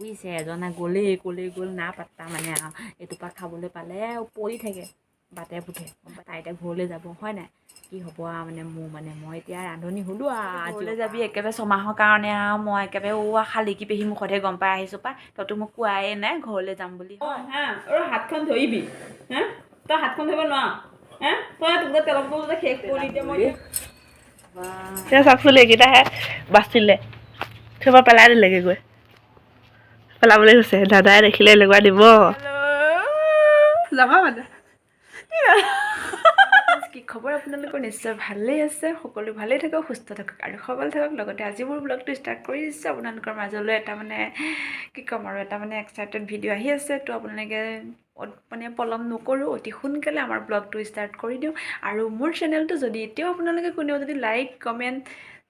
বুজিছে এজনা গ'লেই গ'ল না পাত্তা মানে এইটোপা খাবলৈ পালে পৰি থাকে বাটে পুঠে তাই এতিয়া ঘৰলৈ যাব হয় নাই কি হ'ব মানে মোৰ মানে মই এতিয়া ৰান্ধনি হ'লোঁ ঘৰলৈ যাবি একেবাৰে ছমাহৰ কাৰণে মই একেবাৰে শালিকি পেহী মুখতহে গম পাই আহিছোঁ পাই তইতো মোক কোৱাই নাই ঘৰলৈ যাম বুলি হা হাতখন ধৰিবি হা তই হাতখন ধৰিব নোৱাৰ হা তই তোক তেলত শেষ কৰি এতিয়া মই চাকচোন এইকেইটাহে বাচিলে থৈ পেলাই দিলেগৈ গৈ পেলাবলৈ গৈছে দাদাই দেখিলে এনেকুৱা দিব যাবা মানে কি খবৰ আপোনালোকৰ নিশ্চয় ভালেই আছে সকলো ভালেই থাকক সুস্থ থাকক আৰু সবল থাকক লগতে আজি মোৰ ব্লগটো ষ্টাৰ্ট কৰি দিছোঁ আপোনালোকৰ মাজলৈ এটা মানে কি ক'ম আৰু এটা মানে এক্সাইটেড ভিডিঅ' আহি আছে তো আপোনালোকে মানে পলম নকৰোঁ অতি সোনকালে আমাৰ ব্লগটো ষ্টাৰ্ট কৰি দিওঁ আৰু মোৰ চেনেলটো যদি এতিয়াও আপোনালোকে কোনেও যদি লাইক কমেণ্ট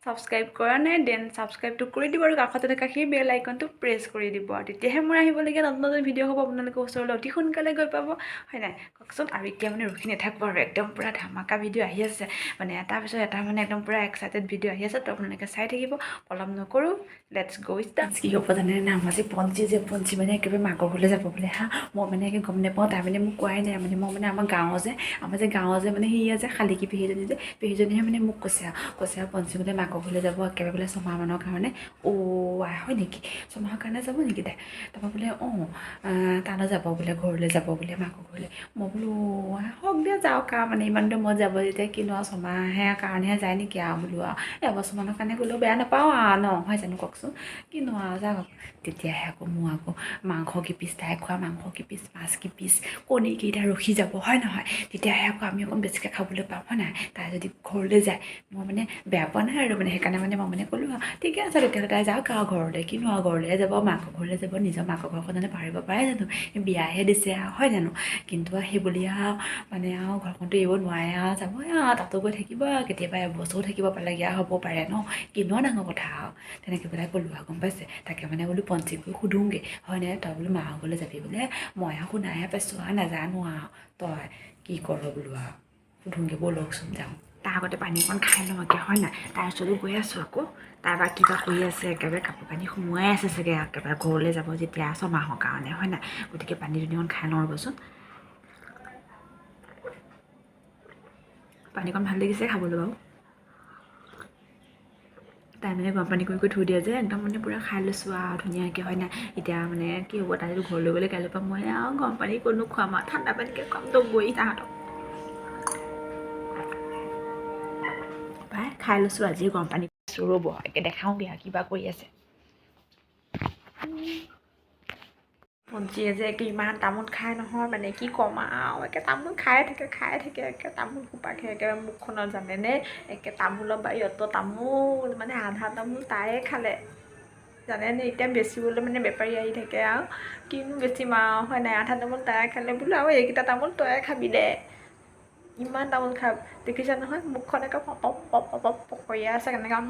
ছাবস্ক্ৰাইব কৰা নাই দেন ছাবস্ক্ৰাইবটো কৰি দিব আৰু কাষতে থকা সেই বেল আইকনটো প্ৰেছ কৰি দিব আৰু তেতিয়াহে মোৰ আহিবলগীয়া নতুন নতুন ভিডিঅ' হ'ব আপোনালোকৰ ওচৰলৈ অতি সোনকালে গৈ পাব হয় নাই কওকচোন আৰু এতিয়া মানে ৰখি নাথাকোঁ আৰু একদম পূৰা ধামাকা ভিডিঅ' আহি আছে মানে এটাৰ পিছত এটা মানে একদম পূৰা এক্সাইটেড ভিডিঅ' আহি আছে তো আপোনালোকে চাই থাকিব পলম নকৰোঁ লেটছ গো ষ্টাৰ্ট কি হ'ব জানে নাম আজি পঞ্চী মানে একেবাৰে মাকৰ ঘৰলৈ যাব বোলে হা মই মানে একে গম নাপাওঁ তাই মানে মোক কোৱাই নাই মানে মই মানে আমাৰ গাঁৱৰ যে মানে সেয়া যে শালিকি পেহীজনীহে মানে মোক কৈছে আৰু পঞ্চী বোলে মাকৰ ঘৰলৈ যাব একেবাৰে বোলে ছমাহমানৰ কাৰণে হয় নেকি ছমাহৰ কাৰণে যাব নেকি তাৰপৰা বোলে তালৈ যাব বোলে ঘৰলৈ যাব বোলে মাকৰ ঘৰলৈ মই বোলো হওক দিয়া যাওক মানে ইমান দিন মই যাব যেতিয়া কিনো আৰু ছমাহে কাৰণেহে যায় নেকি বোলো এবছৰমানৰ কাৰণে গ'লেও বেয়া নাপাওঁ নহয় জানো কওকচোন কিনো যাওক তেতিয়াহে মোৰ মাংস কিপিচ তাই খোৱা মাংস কিপিচ মাছ কিপিচ কণীকেইটা ৰখি যাব হয় নহয় তেতিয়াহে আমি অকণ বেছিকৈ খাবলৈ পাম হয় নাই তাই যদি ঘৰলৈ যায় মই মানে বেয়া পোৱা নাই আৰু মানে সেইকাৰণে মানে মই মানে ক'লোঁ ঠিকে আছে তেতিয়াহ'লে তাই যাওক ঘৰলৈ কিনো ঘৰলৈ যাব মাকৰ ঘৰলৈ যাব নিজৰ মাকৰ ঘৰখন জানো পাৰিব পাৰে জানো বিয়াহে দিছে হয় জানো কিন্তু সেই বুলি মানে ঘৰখনতো এৰিব নোৱাৰে যাব তাতো গৈ থাকিব কেতিয়াবা এবছৰো থাকিব পালেগীয়া হ'ব পাৰে ন কিনো ডাঙৰ কথা তেনেকৈ পেলাই ক'লোঁ গম পাইছে তাকে মানে বোলো পঞ্চীক গৈ সোধোংগৈ হয়নে তই বোলো মাকৰ ঘৰলৈ যাবি বোলে মই শুনাহে পাইছোঁ নাজানো তই কি কৰ বোলো সোধোংগৈ ব'লকচোন যাওঁ তাৰ আগতে পানী অকণ খাই লওঁগৈ হয় নাই তাৰ ওচৰলৈ গৈ আছোঁ আকৌ তাৰ পৰা কিবা কৰি আছে একেবাৰে কাপোৰ কানি সোমোৱাই আছে চাগে একেবাৰে ঘৰলৈ যাব যেতিয়া ছমাহৰ কাৰণে হয় নাই গতিকে পানী দুনিমান খাই লওঁ ৰ'বচোন পানীকণ ভাল লাগিছে খাবলৈ বাৰু তাই মানে গৰম পানী কৰি থৈ দিয়ে যে একদম মানে পূৰা খাই লৈছোঁ ধুনীয়াকৈ হয় নাই এতিয়া মানে কি হ'ব তাই যদি ঘৰলৈ গ'লে কাইলৈৰ পৰা মই গৰম পানী কোনো খুৱাম ঠাণ্ডা পানীকৈ খুৱাম তো গৈ তাহাঁতক পাই খাই লৈছোঁ আজি গৰম পানী খাইছোঁ ৰ'ব একে দেখাওঁগৈ কিবা কৰি আছে পঞ্চীয়ে যে একে ইমান তামোল খাই নহয় মানে কি ক'ম একে তামোল খাই থাকে একে তামোল সোপাকে একেবাৰে মুখখনত জানেনে একে তামোলৰ বাৰীত তামোল মানে আধা তামোল তায়ে খালে জানেনে এতিয়া বেচিবলৈ মানে বেপাৰী আহি থাকে কিনো বেচিম হয় নাই আধা তামোল তায়ে খালে বোলো এইকেইটা তামোল তয়ে খাবি দে ইমান তামোল খাই দেখিছে নহয় মুখখন একে পপ পপ পপ পপ কৰি আছে কেনেকৈ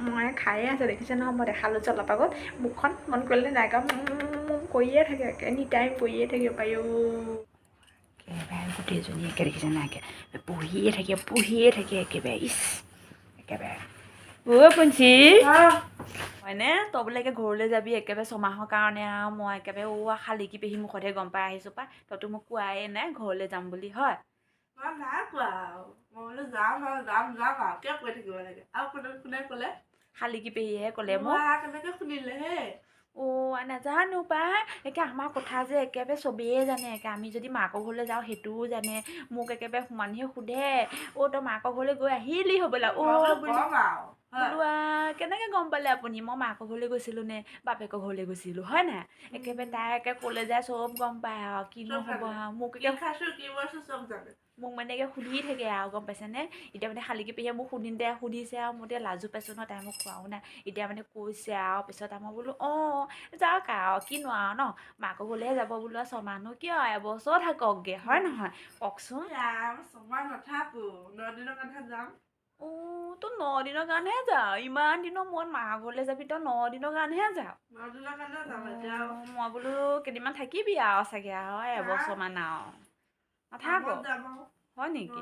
মই খায়ে আছে দেখিছে নহয় মই দেখা লৈছোঁ অলপ আগত মুখখন মন কৰিলে নাই কৰিয়ে থাকে এনি টাইম কৰিয়ে থাকিব পাৰি একেবাৰে গোটেইজনী একে দেখিছে নাই পঢ়িয়ে থাকে একেবাৰে একেবাৰে পঞ্চী হয়নে তই বোলে একে ঘৰলৈ যাবি একেবাৰে ছমাহৰ কাৰণে মই একেবাৰে শালিকি পেহী মুখতহে গম পাই আহিছোঁ পাই তইতো মোক কোৱাই নাই ঘৰলৈ যাম বুলি হয় নাই কোৱা মই বোলো যাম কিয় কৈ থাকিব লাগে আৰু কোনে ক'লে শালিকি পেহীয়েহে ক'লে মোক কেনেকৈ শুনিলে হে নাজানো পাই একে আমাৰ কথা যে একেবাৰে চবেই জানে আমি যদি মাকৰ ঘৰলৈ যাওঁ সেইটোও জানে মোক একেবাৰে মানুহে সোধে তই মাকৰ ঘৰলৈ গৈ আহিলি হ'বলা কেনেকৈ গম পালে আপুনি মই মাকৰ ঘৰলৈ গৈছিলোঁ নে বাপেকৰ ঘৰলৈ গৈছিলোঁ হয় নাই একেবাৰে তাই ক'লৈ যায় চব গম পায় কিনো হ'ব মোক মোক মানে একে সুধি থাকে গম পাইছেনে এতিয়া মানে শালিকি পেহীয়ে মোক সুধিছে মই এতিয়া লাজো পাইছোঁ নহয় তাই মোক খোৱাও নাই এতিয়া মানে কৈছে পিছত মই বোলো যাওক কিনো ন মাকৰ ঘৰলৈহে যাব বোলো ছমাহনো কিয় এবছৰ থাককগৈ হয় নহয় কওকচোন ছমাহ নাথাকো 9 দিনৰ কাৰণেহে যাম তই 9 দিনৰ কাৰণেহে যাওঁ ইমান দিনৰ মূৰত মাকৰ ঘৰলৈ যাবি তই 9 দিনৰ কাৰণেহে যাওঁ 9 দিনৰ কাৰণে যাম মই বোলো কেইদিনমান থাকিবি চাগে এবছৰমান নাথাক হয় নেকি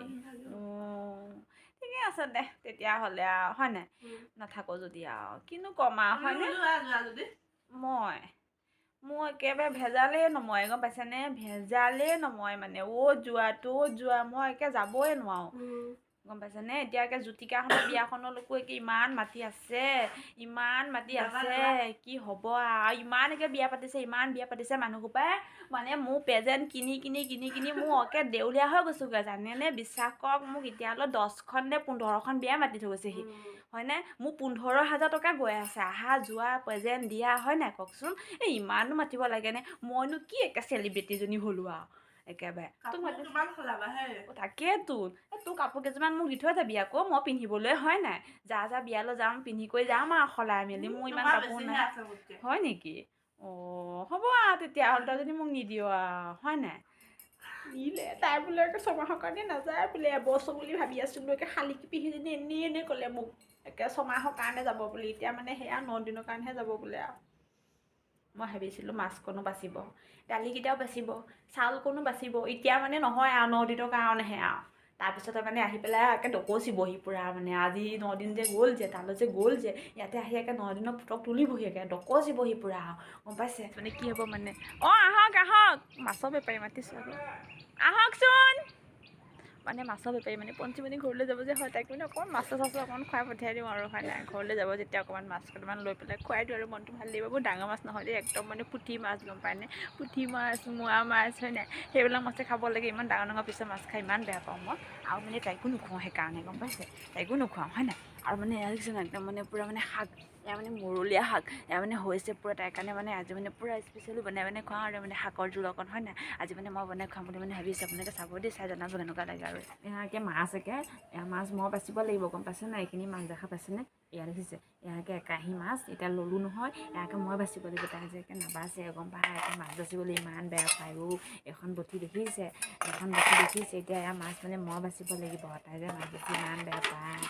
ঠিকে আছে দে তেতিয়াহ'লে হয় নাই নাথাকো যদি কিনো ক'ম হয়নে মই মোৰ একেবাৰে ভেজালেই নময় গম পাইছেনে ভেজালেই নময় মানে যোৱা মই একে যাবই নোৱাৰোঁ গম পাইছেনে এতিয়া একে জ্যোতিকাহঁতৰ বিয়াখনলৈকো একে ইমান মাতি আছে কি হ'ব আৰু ইমান একে বিয়া পাতিছে মানুহসোপাই মানে মোৰ প্ৰেজেণ্ট কিনি মোৰ একে দেউলীয়া হৈ গৈছোগৈ জানেনে বিশ্বাস কৰক মোক এতিয়ালৈ 10খন নে 15খন বিয়াই মাতি থৈ গৈছেহি হয়নে মোৰ 15,000 টকা গৈ আছে আহা যোৱা প্ৰেজেণ্ট দিয়া হয় নাই কওকচোন এই ইমানো মাতিব লাগেনে মইনো কি একে চেলিব্ৰিটিজনী হ'লো আৰু একেবাৰে তাকেতো তোৰ কাপোৰ কেইযোৰমান মোক দি থৈ যাবি আকৌ মই পিন্ধিবলৈ হয় নাই যা বিয়ালৈ যাম পিন্ধি কৰি যাম আৰু সলাই মেলি মোৰ ইমান কাপোৰ নাই হয় নেকি হ'ব আৰু তেতিয়াহ'লে তই যদি মোক নিদিয় আৰু হয় নাই নিলে তাই বোলে একে ছমাহৰ কাৰণে নাযায় বোলে এবছৰ বুলি ভাবি আছিলোঁ একে শালিকি পিন্ধিজনী এনেই ক'লে মোক একে ছমাহৰ কাৰণে যাব বুলি এতিয়া মানে সেয়া 9 দিনৰ কাৰণেহে যাব বোলে আৰু মই ভাবিছিলোঁ মাছকণো বাচিব দালিকেইটাও বাচিব চাউলকণো বাচিব এতিয়া মানে নহয় আৰু 9 দিনৰ কাৰণেহে আৰু তাৰপিছতে মানে আহি পেলাই একে ডকচিবহি পূৰা মানে আজি 9 দিন যে গ'ল যে তালৈ যে গ'ল যে ইয়াতে আহি একে 9 দিনৰ পুতক তুলিবহি একে ডকচিবহি পূৰা গম পাইছে মানে কি হ'ব মানে আহক মাছৰ বেপাৰী মাতিছোঁ আকৌ আহকচোন মানে মাছৰ বেপাৰী মানে পঞ্চমণি ঘৰলৈ যাব যে হয় তাইক মানে অকণমান মাছ অকণমান খুৱাই পঠিয়াই দিওঁ আৰু হয় নাই ঘৰলৈ যাব যেতিয়া অকণমান মাছ কেইটামান লৈ পেলাই খুৱাই দিওঁ আৰু মনটো ভাল লাগিব বহুত ডাঙৰ মাছ নহয় দেই একদম মানে পুঠি মাছ গম পায়নে পুঠি মাছ মোৱা মাছ হয় নাই সেইবিলাক মাছে খাব লাগে ইমান ডাঙৰ পিছৰ মাছ খাই ইমান বেয়া পাওঁ মই আৰু মানে তাইকো নোখোৱাওঁ সেইকাৰণে গম পাইছে তাইকো নোখোৱাওঁ হয় নাই আৰু মানে এয়া দেখিছে একদম মানে পূৰা মানে শাক এয়া মানে মৰলীয়া শাক এয়া মানে হৈছে পূৰা তাইৰ কাৰণে মানে আজি মানে পূৰা স্পেচিয়েলি বনাই খুৱাওঁ আৰু মানে শাকৰ জোল অকণ হয় নাই আজি মানে মই বনাই খুৱাম বুলি মানে ভাবিছোঁ আপোনালোকে চাব দেই চাই জনাব কেনেকুৱা লাগে আৰু এয়াকে মাছ এয়া মাছ মই বাচিব লাগিব গম পাইছে নাই এইখিনি মাছ দেখা পাইছেনে এয়া দেখিছে ইয়াকে একাহী মাছ এতিয়া ল'লোঁ নহয় ইয়াকে মই বাচিব লাগিব তাই যে একে নাবাচে গম পায় একে মাছ বাচিবলৈ ইমান বেয়া পায় এখন বঠি দেখিছে এতিয়া এয়া মাছ মানে মই বাচিব লাগিব তাই যে মাছ বাচি ইমান বেয়া পায়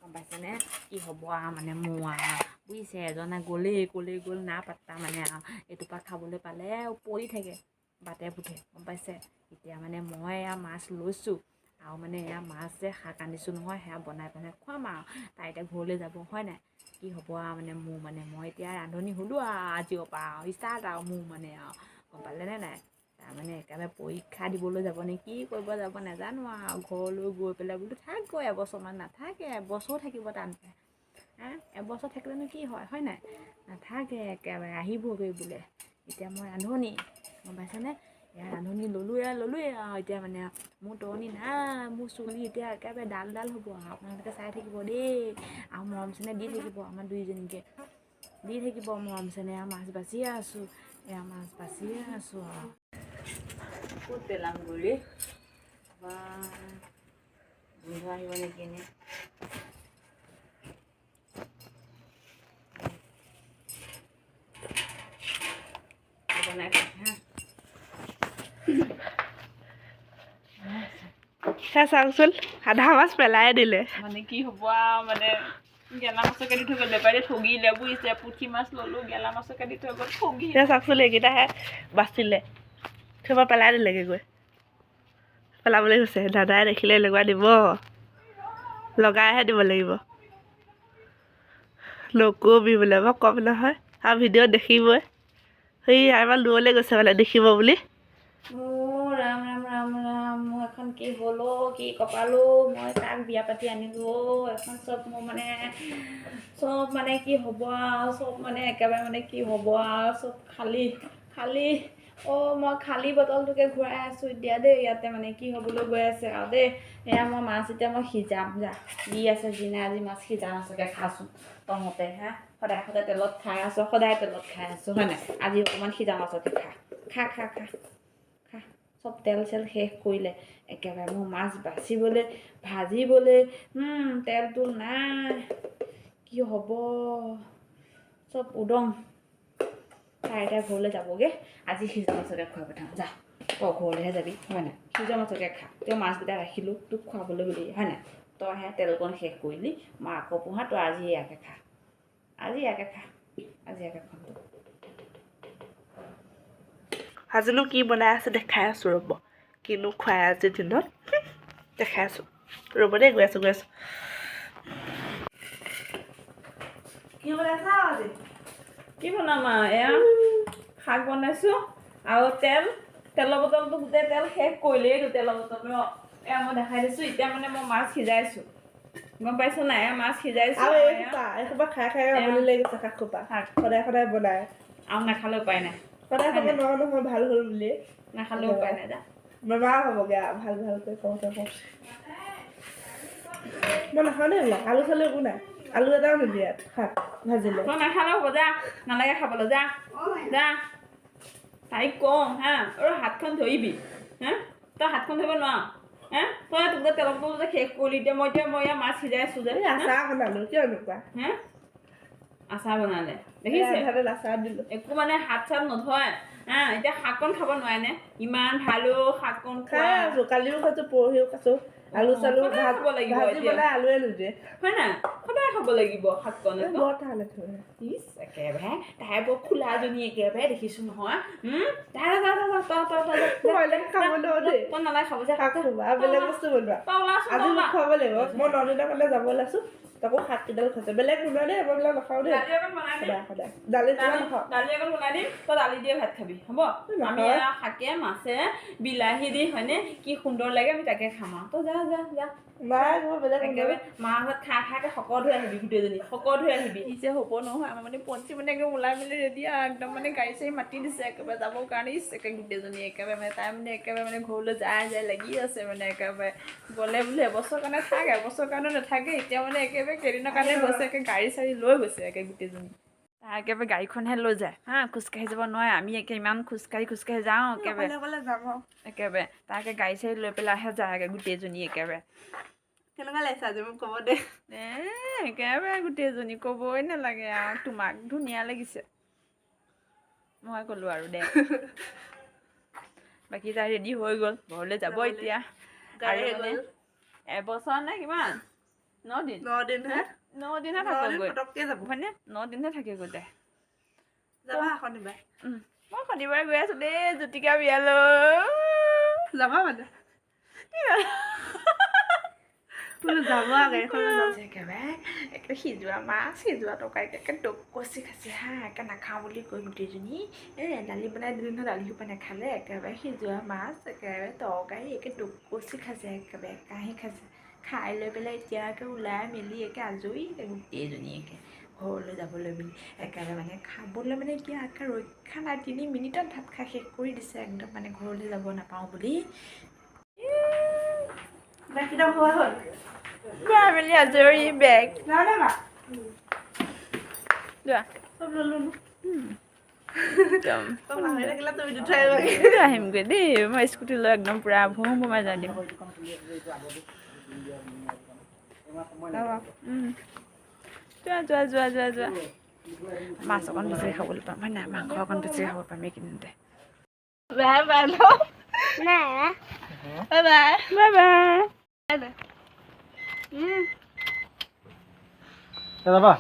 গম পাইছেনে কি হ'ব আৰু মানে মোৰ আৰু বুজিছে এজনে ক'লেই গ'ল না পাত্তা মানে আৰু এইটোপা খাবলৈ পালে পৰি থাকে বাটে পুঠে গম পাইছে এতিয়া মানে মই এয়া মাছ লৈছোঁ আৰু মানে এয়া মাছ যে শাক আনিছোঁ নহয় সেয়া বনাই খুৱাম আৰু তাই এতিয়া ঘৰলৈ যাব হয় নাই কি হ'ব আৰু মানে মোৰ মানে মই এতিয়া ৰান্ধনি হ'লোঁ আৰু আজিৰ পৰা আৰু ষ্টাৰ্ট আৰু মোৰ মানে আৰু গম পালেনে নাই তাৰমানে একেবাৰে পৰীক্ষা দিবলৈ যাব নে কি কৰিব যাব নাজানো আৰু ঘৰলৈ গৈ পেলাই বোলো থাকগৈ এবছৰমান নাথাকে এবছৰো থাকিব টান পায় এবছৰ থাকিলেনো কি হয় নাই নাথাকে একেবাৰে আহিবগৈ বোলে এতিয়া মই ৰান্ধনি গম পাইছেনে এয়া ৰান্ধনি ল'লোৱে আৰু এতিয়া মানে মোৰ টনি নাই মোৰ চুলি এতিয়া একেবাৰে ডাল হ'ব আৰু আপোনালোকে চাই থাকিব দেই আৰু মৰম চেনেহ দি থাকিব আমাৰ দুইজনীকে দি থাকিব মৰম চেনেহ মাছ বাচিয়ে আছোঁ আৰু ক'ত পেলাম গ'লে বা গোন্ধ আহিব নেকি এনে বনাই চাওকচোন আধা মাছ পেলাই দিলে মানে কি হ'ব আৰু মানে গেলা মাছকে দি থৈ গ'ল বেপাৰীয়ে ঠগিলে বুজিছে পুঠি মাছ ল'লোঁ গেলা মাছকে দি থৈ গ'ল ঠগি চাওকচোন এইকেইটাহে বাচিলে থৈ পেলাই দিলেগৈ গৈ পেলাবলৈ গৈছে দাদাই দেখিলে এনেকুৱা দিব লগাইহে দিব লাগিব নকবি বোলে মই ক'ম নহয় আৰু ভিডিঅ'ত দেখিবই সেই আমাৰ দূৰলৈ গৈছে মানে দেখিব বুলি ৰাম মোৰ এখন কি হ'ল কি কপালো মই তাক বিয়া পাতি আনিলোঁ এখন চব মোৰ মানে চব মানে কি হ'ব আৰু চব মানে একেবাৰে মানে কি হ'ব আৰু চব খালী মই খালী বটলটোকে ঘূৰাই আছোঁ এতিয়া দেই ইয়াতে মানে কি হ'বলৈ গৈ আছে আৰু দেই এয়া মই মাছ এতিয়া মই সিজাম যা দি আছে যি নাই আজি মাছ সিজাম আছকে খাচোন তহঁতে সদায় তেলত খাই আছোঁ হয় নাই আজি অকণমান সিজাম আছকে খা চব তেল চেল শেষ কৰিলে একেবাৰে মোৰ মাছ বাচিবলৈ ভাজিবলৈ তেলটো নাই কি হ'ব চব উদং তাই ঘৰলৈ যাবগৈ আজি সিজা মাছকে খুৱাই পঠাম যা ঘৰলৈহে যাবি হয় নাই সিজা মাছকে খা তেওঁ মাছকেইটা ৰাখিলোঁ তোক খুৱাবলৈ বুলি হয় নাই তই সেয়া তেলকণ শেষ কৰিলি মই আকৌ পোহা তই আজি ইয়াকে খা আজি ইয়াকে খুৱাম তোক আজিনো কি বনাই আছে দেখাই আছোঁ ৰ'ব কিনো খুৱাই আছে দিনত দেখাই আছোঁ ৰ'ব দেই গৈ আছোঁ কি বনাইছা আজি কি বনাম আৰু এয়া শাক বনাইছোঁ আৰু তেলৰ বটলটো গোটেই তেল শেষ কৰিলেই তেলৰ বটলটো এয়া মই দেখাই দিছোঁ এতিয়া মানে মই মাছ সিজাইছোঁ গম পাইছোঁ নাই মাছ সিজাইছোঁ আৰু এইসোপা খাই আমনি লাগি গৈছে শাকসোপা সদায় বনায় আৰু নাখালে উপায় নাই সদায় খাব নোৱাৰো নহয় ভাল হ'ল বুলি নাখালেও উপায় নাই যা বেমাৰ হ'বগৈ আৰু ভালকৈ কওঁতে মই নাখাওঁ দেই এইবিলাক আলু চালু একো নাই আলু এটাও নিদিয়ে শাক ভাজিলে তই নাখালেও হ'ব যা নালাগে খাবলৈ যা যা তাইক কওঁ হা আৰু হাতখন ধৰিবি হা তই হাতখন ধৰিব নোৱাৰ হা তই তোক তেলৰ বটল যে শেষ কৰিলি এতিয়া মই ইয়াৰ মাছ সিজাইছোঁ যে আচাৰ বনালোঁ কিয় এনেকুৱা হা আচাৰ বনালে দেখিছে আচাৰ দিলোঁ একো মানে হাত চাত নধৰে হা এতিয়া শাককণ খাব নোৱাৰেনে ইমান ভালো শাককণ খাই আছোঁ কালিও খাইছোঁ পৰহিও খাইছোঁ আলু চালু খাব লাগিব ভাজি পেলাই আলুৱে নিদিয়ে হয় নাই সদায় খাব লাগিব শাককণ বৰ ঠালে ইছ একেবাৰে তাই বৰ খোলাজনী একেবাৰে দেখিছোঁ নহয় তাই নালাগে খাব যে শাক খোৱা বেলেগ বস্তু বনোৱা আজি মোক খুৱাব লাগিব মই নদিনৰ কাৰণে যাব ওলাইছোঁ তাকো শাককেইডাল খাইছে বেলেগ বনোৱা দেই মই বিলাক নাখাওঁ দেই সদায় দালি নাখাওঁ দালি অকণ বনাই দিম তই দালি দিয়ে ভাত খাবি হ'ব আমি শাকে মাছে বিলাহী দি হয়নে কি সুন্দৰ লাগে আমি তাকে খাম আৰু তই যা যা যা নাই মই বেলেগ একেবাৰে মা ঘৰত খাই শকত হৈ আহিবি গোটেইজনী শকত হৈ আহিবি যে হ'ব নহয় আমাৰ মানে পঞ্চি মানে একদম ওলাই মেলি ৰেডি একদম মানে গাড়ী চাড়ী মাতি দিছে একেবাৰে যাবৰ কাৰণে একে গোটেইজনী একেবাৰে মানে তাই মানে একেবাৰে মানে ঘৰলৈ যায় লাগি আছে মানে একেবাৰে গ'লে বোলে এবছৰ কাৰণে থাক এবছৰ কাৰণে নাথাকে এতিয়া মানে একেবাৰে কেইদিনৰ কাৰণে গৈছে একে গাড়ী চাড়ী লৈ গৈছে একে গোটেইজনী তাই একেবাৰে গাড়ীখনহে লৈ যায় হা খোজকাঢ়ি যাব নোৱাৰে আমি একে ইমান খোজকাঢ়ি যাওঁ একেবাৰে তাকে গাড়ী চাড়ী লৈ পেলাইহে যায় গোটেইজনী একেবাৰে কেনেকুৱা লাগিছে আজি মোক ক'ব দে একেবাৰে গোটেইজনী ক'বই নালাগে আৰু তোমাক ধুনীয়া লাগিছে মই ক'লোঁ আৰু দে বাকী তাই ৰেডি হৈ গ'ল ঘৰলৈ যাব এতিয়া আৰু মানে এবছৰ নে কিমান 9 দিন 9 দিনহে থাকোগৈ যাব হয়নে 9 দিনহে থাকেগৈ তাই যাবা শনিবাৰ মই শনিবাৰে গৈ আছোঁ দেই জ্যোতিকা বিয়ালৈ যাবা মানে যাব একেবাৰে একে সিজোৱা মাছ সিজোৱা তৰকাৰী একে ডক কচি খাইছে হা একে নাখাওঁ বুলি কৈ গোটেইজনী দালি বনাই দিলোঁ নহয় দালি সোপা নাখালে একেবাৰে সিজোৱা মাছ একেবাৰে তৰকাৰী একে ডক কচি খাইছে একেবাৰে কাঁহি খাইছে খাই লৈ পেলাই এতিয়া একে ওলাই মেলি একে আজৰি গোটেইজনী একে ঘৰলৈ যাবলৈ বুলি একেবাৰে মানে খাবলৈ মানে এতিয়া একে ৰক্ষা নাই 3 মিনিটত ভাত খাই শেষ কৰি দিছে একদম মানে ঘৰলৈ যাব নাপাওঁ বুলি বাকীটা খোৱা হ'ল মেলি আজৰি বেগ যোৱা আহিমগৈ দেই মই স্কুটি লৈ একদম পূৰা ভুম ভমাই যাই দিম যোৱা মাছ অকণ বেছি খাবলৈ পাম হয় নাই মাংস অকণ বেছি খাব পাম এইকেইদিনতে বাই বাই বাই বাই যাবা